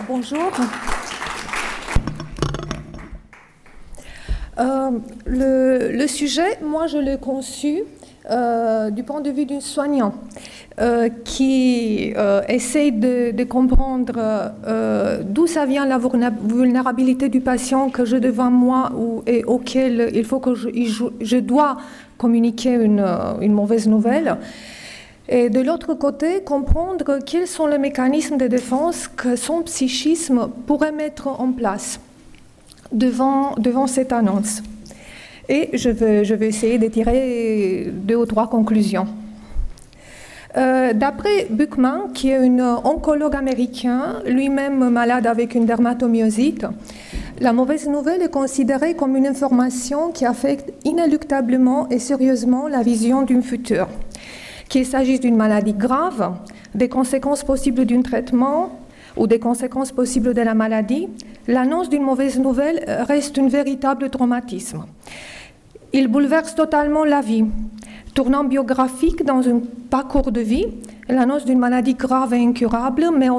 Bonjour. Le sujet, moi je l'ai conçu du point de vue d'un soignant qui essaye de comprendre d'où ça vient la vulnérabilité du patient que j'ai devant moi et auquel il faut que je dois communiquer une mauvaise nouvelle. Et de l'autre côté, comprendre quels sont les mécanismes de défense que son psychisme pourrait mettre en place devant cette annonce. Et je vais essayer de tirer 2 ou 3 conclusions. D'après Buchman, qui est un oncologue américain, lui-même malade avec une dermatomyosite, la mauvaise nouvelle est considérée comme une information qui affecte inéluctablement et sérieusement la vision d'un futur. Qu'il s'agisse d'une maladie grave, des conséquences possibles d'un traitement ou des conséquences possibles de la maladie, l'annonce d'une mauvaise nouvelle reste un véritable traumatisme. Il bouleverse totalement la vie. Tournant biographique dans un parcours de vie, l'annonce d'une maladie grave et incurable met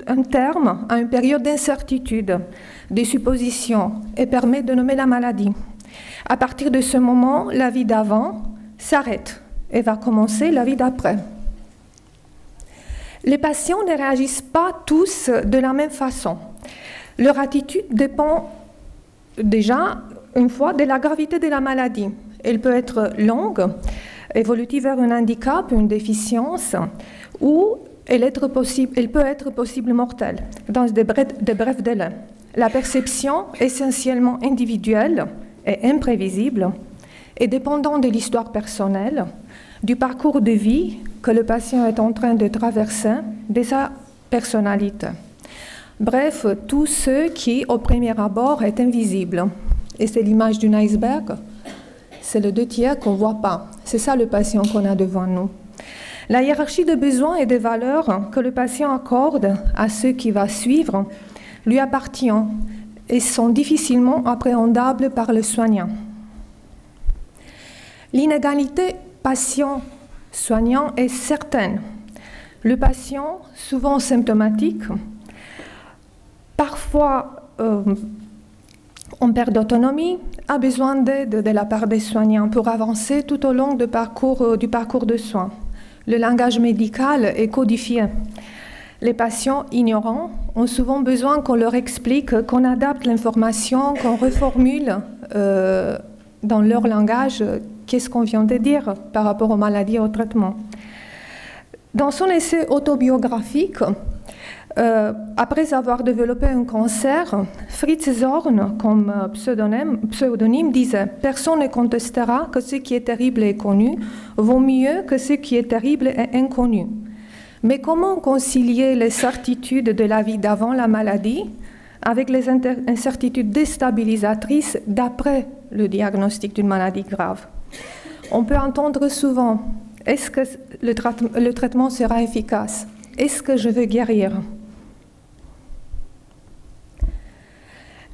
un terme à une période d'incertitude, de suppositions et permet de nommer la maladie. À partir de ce moment, la vie d'avant s'arrête et va commencer la vie d'après. Les patients ne réagissent pas tous de la même façon. Leur attitude dépend déjà, une fois, de la gravité de la maladie. Elle peut être longue, évolutive vers un handicap, une déficience, ou elle peut être possible mortelle, dans de brefs délais. La perception, essentiellement individuelle et imprévisible, est dépendante de l'histoire personnelle, du parcours de vie que le patient est en train de traverser, de sa personnalité. Bref, tout ce qui, au premier abord, est invisible. Et c'est l'image d'un iceberg, c'est le 2/3 qu'on ne voit pas. C'est ça le patient qu'on a devant nous. La hiérarchie de besoins et de valeurs que le patient accorde à ceux qui va suivre lui appartient et sont difficilement appréhendables par le soignant. L'inégalité patient-soignant est certaine. Le patient, souvent symptomatique, parfois en perte d'autonomie, a besoin d'aide de la part des soignants pour avancer tout au long du parcours de soins. Le langage médical est codifié. Les patients ignorants ont souvent besoin qu'on leur explique, qu'on adapte l'information, qu'on reformule dans leur langage qu'est-ce qu'on vient de dire par rapport aux maladies et au traitement. Dans son essai autobiographique, après avoir développé un cancer, Fritz Zorn, comme pseudonyme, disait « Personne ne contestera que ce qui est terrible est connu, vaut mieux que ce qui est terrible est inconnu. Mais comment concilier les certitudes de la vie d'avant la maladie avec les incertitudes déstabilisatrices d'après le diagnostic d'une maladie grave ?» On peut entendre souvent « Est-ce que le traitement sera efficace? Est-ce que je veux guérir ?»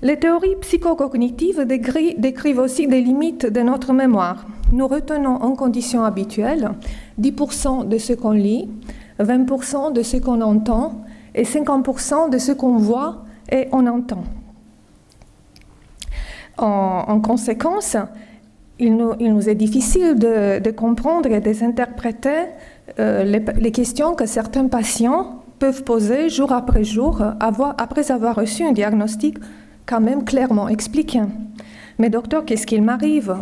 Les théories psychocognitives décrivent aussi des limites de notre mémoire. Nous retenons en conditions habituelles 10% de ce qu'on lit, 20% de ce qu'on entend et 50% de ce qu'on voit et on entend. En conséquence, il nous est difficile de comprendre et d'interpréter les questions que certains patients peuvent poser jour après jour après avoir reçu un diagnostic quand même clairement expliqué. Mais docteur, qu'est-ce qu'il m'arrive?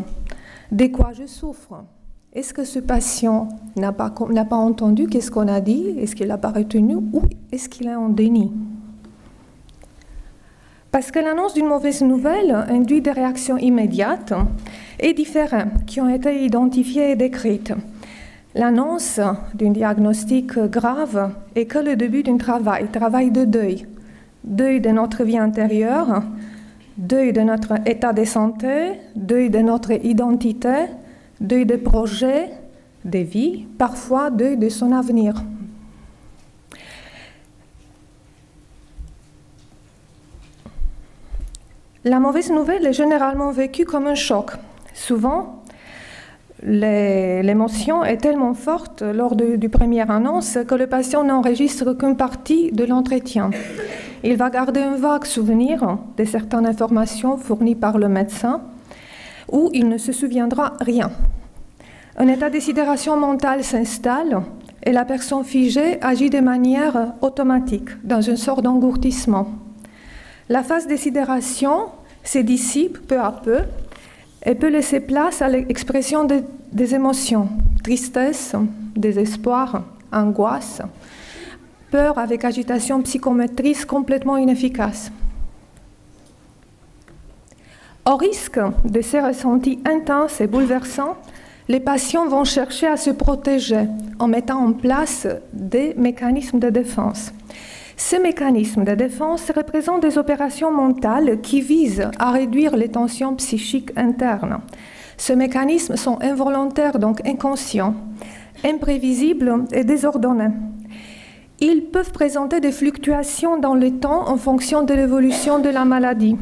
De quoi je souffre? Est-ce que ce patient n'a pas entendu qu'est-ce qu'on a dit? Est-ce qu'il n'a pas retenu? Ou est-ce qu'il est en déni? Parce que l'annonce d'une mauvaise nouvelle induit des réactions immédiates et différentes qui ont été identifiées et décrites. L'annonce d'un diagnostic grave est que le début d'un travail de deuil. Deuil de notre vie antérieure, deuil de notre état de santé, deuil de notre identité, deuil de projets, de vie, parfois deuil de son avenir. La mauvaise nouvelle est généralement vécue comme un choc. Souvent, l'émotion est tellement forte lors du première annonce que le patient n'enregistre qu'une partie de l'entretien. Il va garder un vague souvenir de certaines informations fournies par le médecin, ou il ne se souviendra rien. Un état de sidération mentale s'installe et la personne figée agit de manière automatique, dans une sorte d'engourdissement. La phase de sidération se dissipe peu à peu et peut laisser place à l'expression des émotions, tristesse, désespoir, angoisse, peur avec agitation psychomotrice complètement inefficace. Au risque de ces ressentis intenses et bouleversants, les patients vont chercher à se protéger en mettant en place des mécanismes de défense. Ces mécanismes de défense représentent des opérations mentales qui visent à réduire les tensions psychiques internes. Ces mécanismes sont involontaires, donc inconscients, imprévisibles et désordonnés. Ils peuvent présenter des fluctuations dans le temps en fonction de l'évolution de la maladie.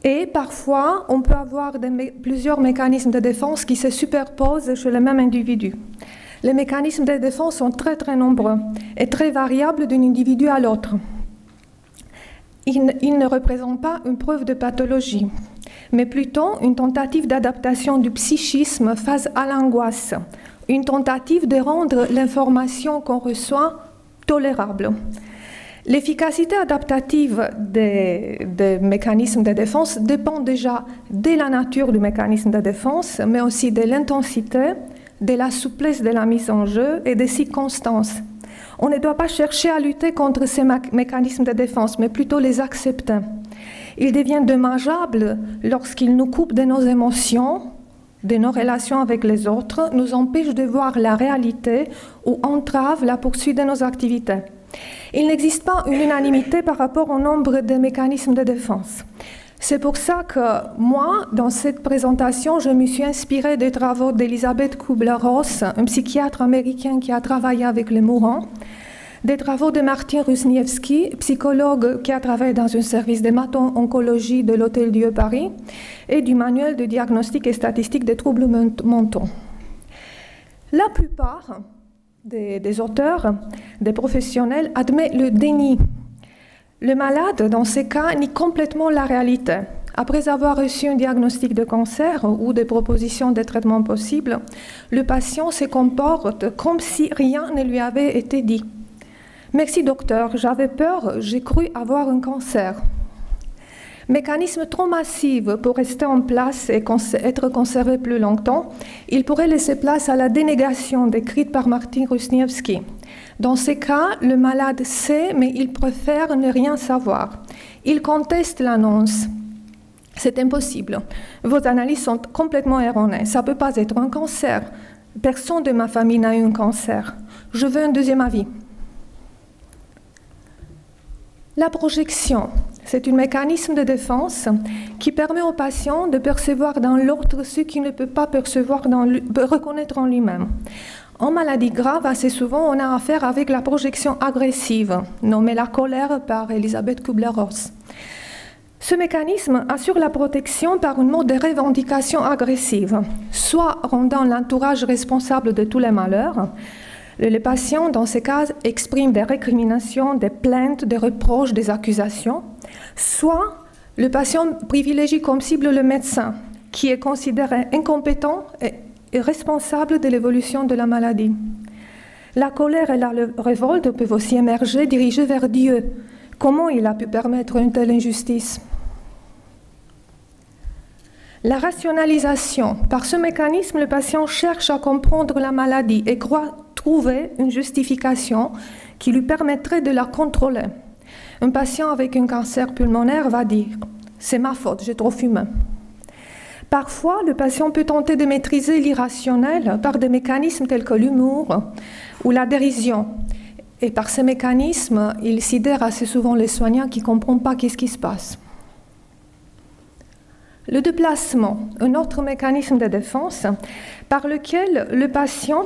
Et parfois, on peut avoir plusieurs mécanismes de défense qui se superposent chez le même individu. Les mécanismes de défense sont très très nombreux et très variables d'un individu à l'autre. Ils ne représentent pas une preuve de pathologie, mais plutôt une tentative d'adaptation du psychisme face à l'angoisse, une tentative de rendre l'information qu'on reçoit tolérable. L'efficacité adaptative des mécanismes de défense dépend déjà de la nature du mécanisme de défense, mais aussi de l'intensité, de la souplesse de la mise en jeu et des circonstances. On ne doit pas chercher à lutter contre ces mécanismes de défense, mais plutôt les accepter. Ils deviennent dommageables lorsqu'ils nous coupent de nos émotions, de nos relations avec les autres, nous empêchent de voir la réalité ou entravent la poursuite de nos activités. Il n'existe pas une unanimité par rapport au nombre de mécanismes de défense. C'est pour ça que moi, dans cette présentation, je me suis inspirée des travaux d'Elisabeth Kubler-Ross, un psychiatre américain qui a travaillé avec les mourants, des travaux de Martin Rusniewski, psychologue qui a travaillé dans un service d'hémato-oncologie de l'Hôtel-Dieu Paris, et du manuel de diagnostic et statistique des troubles mentaux. La plupart des auteurs, des professionnels, admettent le déni. Le malade, dans ces cas, nie complètement la réalité. Après avoir reçu un diagnostic de cancer ou des propositions de traitement possibles, le patient se comporte comme si rien ne lui avait été dit. « Merci docteur, j'avais peur, j'ai cru avoir un cancer. » Mécanisme trop massif pour rester en place et être conservé plus longtemps, il pourrait laisser place à la dénégation décrite par Martin Rusniewski. Dans ces cas, le malade sait, mais il préfère ne rien savoir. Il conteste l'annonce. C'est impossible. Vos analyses sont complètement erronées. Ça ne peut pas être un cancer. Personne de ma famille n'a eu un cancer. Je veux un deuxième avis. La projection, c'est un mécanisme de défense qui permet au patient de percevoir dans l'autre ce qu'il ne peut pas reconnaître en lui-même. En maladie grave, assez souvent, on a affaire avec la projection agressive, nommée la colère par Elisabeth Kubler-Ross. Ce mécanisme assure la protection par un mode de revendication agressive, soit rendant l'entourage responsable de tous les malheurs. Les patients, dans ces cas, expriment des récriminations, des plaintes, des reproches, des accusations. Soit le patient privilégie comme cible le médecin, qui est considéré incompétent et responsable de l'évolution de la maladie. La colère et la révolte peuvent aussi émerger, dirigées vers Dieu. Comment il a pu permettre une telle injustice ? La rationalisation. Par ce mécanisme, le patient cherche à comprendre la maladie et croit trouver une justification qui lui permettrait de la contrôler. Un patient avec un cancer pulmonaire va dire « c'est ma faute, j'ai trop fumé ». Parfois, le patient peut tenter de maîtriser l'irrationnel par des mécanismes tels que l'humour ou la dérision. Et par ces mécanismes, il sidère assez souvent les soignants qui ne comprennent pas ce qui se passe. Le déplacement, un autre mécanisme de défense par lequel le patient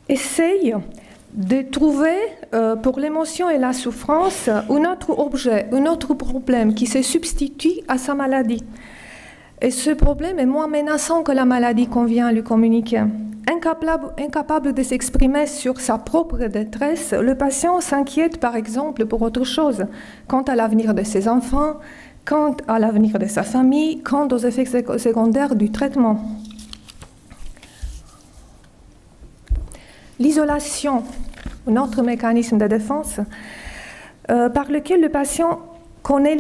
essaye de trouver pour l'émotion et la souffrance un autre objet, un autre problème qui se substitue à sa maladie. Et ce problème est moins menaçant que la maladie qu'on vient lui communiquer. Incapable de s'exprimer sur sa propre détresse, le patient s'inquiète par exemple pour autre chose, quant à l'avenir de ses enfants, quant à l'avenir de sa famille, quant aux effets secondaires du traitement. L'isolation, un autre mécanisme de défense, dans lequel le patient connaît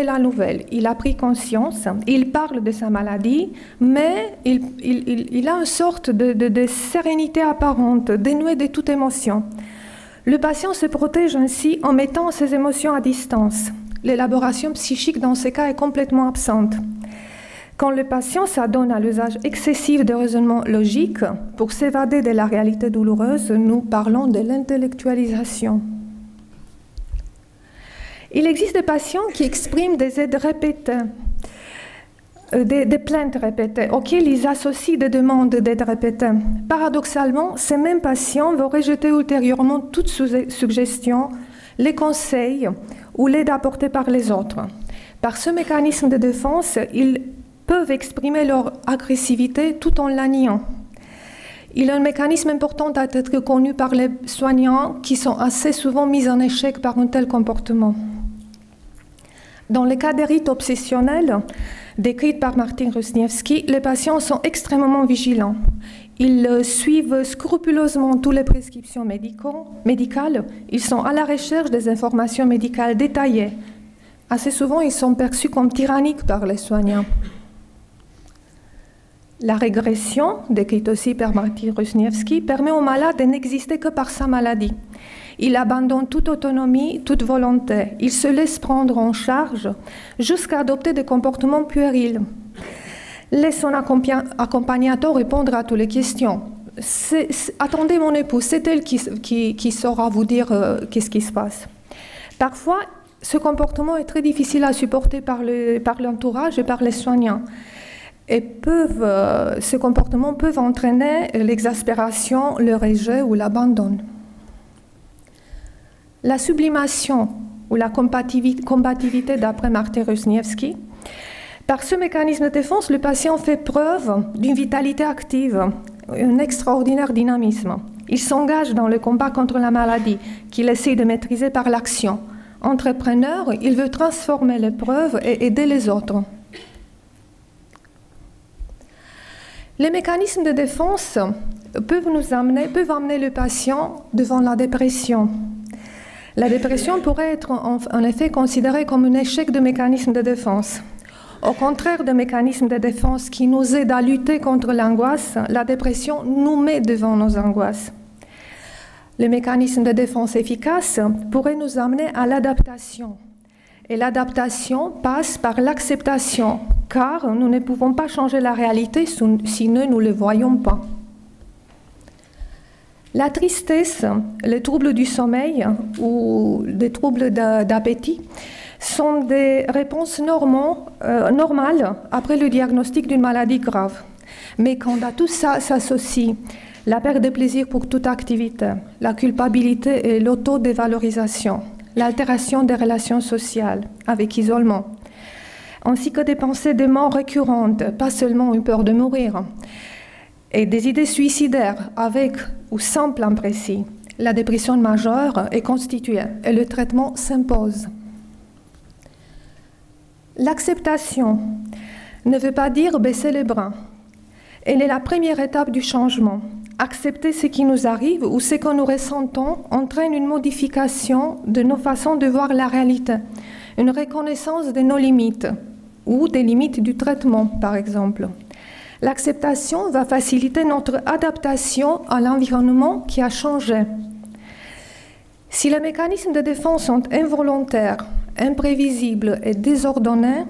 la nouvelle. Il a pris conscience, il parle de sa maladie, mais il a une sorte de sérénité apparente, dénuée de toute émotion. Le patient se protège ainsi en mettant ses émotions à distance. L'élaboration psychique dans ce cas est complètement absente. Quand le patient s'adonne à l'usage excessif de raisonnement logique pour s'évader de la réalité douloureuse, nous parlons de l'intellectualisation. Il existe des patients qui expriment des aides répétées, des plaintes répétées, auxquelles ils associent des demandes d'aide répétées. Paradoxalement, ces mêmes patients vont rejeter ultérieurement toute suggestion, les conseils ou l'aide apportée par les autres. Par ce mécanisme de défense, ils peuvent exprimer leur agressivité tout en la niant. Il y a un mécanisme important à être connu par les soignants qui sont assez souvent mis en échec par un tel comportement. Dans les cas des rites obsessionnels, décrits par Martin Rusniewski, les patients sont extrêmement vigilants. Ils suivent scrupuleusement toutes les prescriptions médicales. Ils sont à la recherche des informations médicales détaillées. Assez souvent, ils sont perçus comme tyranniques par les soignants. La régression, décrite aussi par Martin Rusniewski, permet au malade de n'exister que par sa maladie. Il abandonne toute autonomie, toute volonté. Il se laisse prendre en charge jusqu'à adopter des comportements puérils. Laisse son accompagnateur répondre à toutes les questions. Attendez mon épouse, c'est elle qui saura vous dire qu'est-ce qui se passe. Parfois, ce comportement est très difficile à supporter par l'entourage et par les soignants. Et ces comportements peuvent entraîner l'exaspération, le rejet ou l'abandon. La sublimation ou la combativité d'après Martin Rusniewski. Par ce mécanisme de défense, le patient fait preuve d'une vitalité active, un extraordinaire dynamisme. Il s'engage dans le combat contre la maladie qu'il essaie de maîtriser par l'action. Entrepreneur, il veut transformer l'épreuve et aider les autres. Les mécanismes de défense peuvent amener le patient devant la dépression. La dépression pourrait être en effet considérée comme un échec de mécanisme de défense. Au contraire des mécanismes de défense qui nous aident à lutter contre l'angoisse, la dépression nous met devant nos angoisses. Les mécanismes de défense efficaces pourraient nous amener à l'adaptation. Et l'adaptation passe par l'acceptation, car nous ne pouvons pas changer la réalité si nous ne le voyons pas. La tristesse, les troubles du sommeil ou des troubles d'appétit sont des réponses normales après le diagnostic d'une maladie grave. Mais quand à tout ça s'associe la perte de plaisir pour toute activité, la culpabilité et l'autodévalorisation, l'altération des relations sociales avec isolement, ainsi que des pensées de mort récurrentes, pas seulement une peur de mourir, et des idées suicidaires avec ou sans plan précis, la dépression majeure est constituée et le traitement s'impose. L'acceptation ne veut pas dire baisser les bras. Elle est la première étape du changement. Accepter ce qui nous arrive ou ce que nous ressentons entraîne une modification de nos façons de voir la réalité, une reconnaissance de nos limites ou des limites du traitement, par exemple. L'acceptation va faciliter notre adaptation à l'environnement qui a changé. Si les mécanismes de défense sont involontaires, imprévisibles et désordonnés,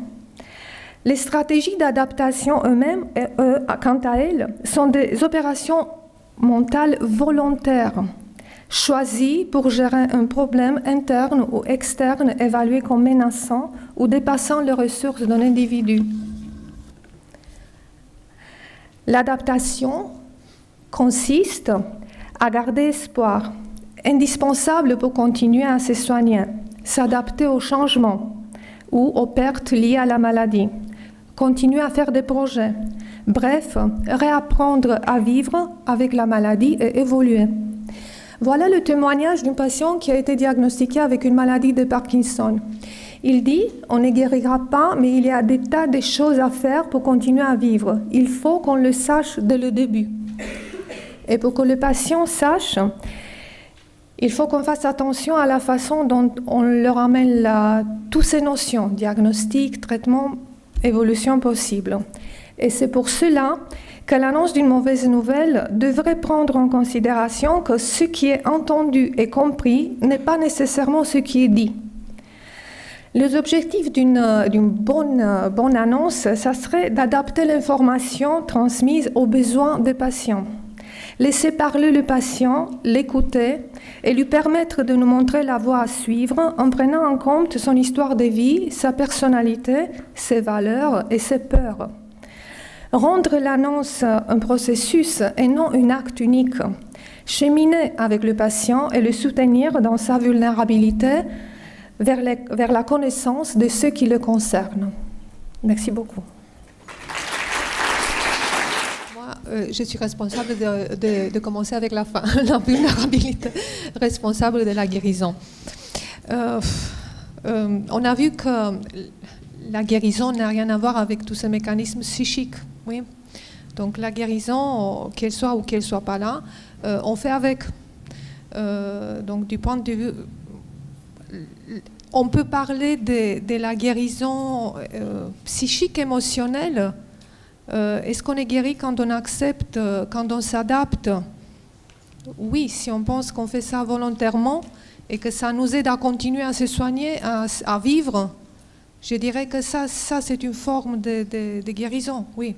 les stratégies d'adaptation eux-mêmes, quant à elles, sont des opérations mentales volontaires, choisies pour gérer un problème interne ou externe évalué comme menaçant ou dépassant les ressources d'un individu. L'adaptation consiste à garder espoir, indispensable pour continuer à se soigner, s'adapter aux changements ou aux pertes liées à la maladie, continuer à faire des projets, Bref, réapprendre à vivre avec la maladie et évoluer. Voilà le témoignage d'un patient qui a été diagnostiqué avec une maladie de Parkinson. Il dit, on ne guérira pas, mais il y a des tas de choses à faire pour continuer à vivre. Il faut qu'on le sache dès le début. Et pour que le patient sache, il faut qu'on fasse attention à la façon dont on leur amène toutes ces notions, diagnostic, traitement, évolution possible. Et c'est pour cela que l'annonce d'une mauvaise nouvelle devrait prendre en considération que ce qui est entendu et compris n'est pas nécessairement ce qui est dit. Les objectifs d'une bonne annonce, ça serait d'adapter l'information transmise aux besoins des patients. Laisser parler le patient, l'écouter et lui permettre de nous montrer la voie à suivre en prenant en compte son histoire de vie, sa personnalité, ses valeurs et ses peurs. Rendre l'annonce un processus et non un acte unique. Cheminer avec le patient et le soutenir dans sa vulnérabilité vers la connaissance de ce qui le concerne. Merci beaucoup. Je suis responsable de commencer avec la fin, la vulnérabilité, responsable de la guérison. On a vu que la guérison n'a rien à voir avec tous ces mécanismes psychiques. Oui. Donc la guérison, qu'elle soit ou qu'elle ne soit pas là, on fait avec. Donc du point de vue... On peut parler de la guérison psychique, émotionnelle. Est-ce qu'on est guéri quand on accepte, quand on s'adapte? Oui, si on pense qu'on fait ça volontairement et que ça nous aide à continuer à se soigner, à vivre, je dirais que ça c'est une forme de guérison, oui.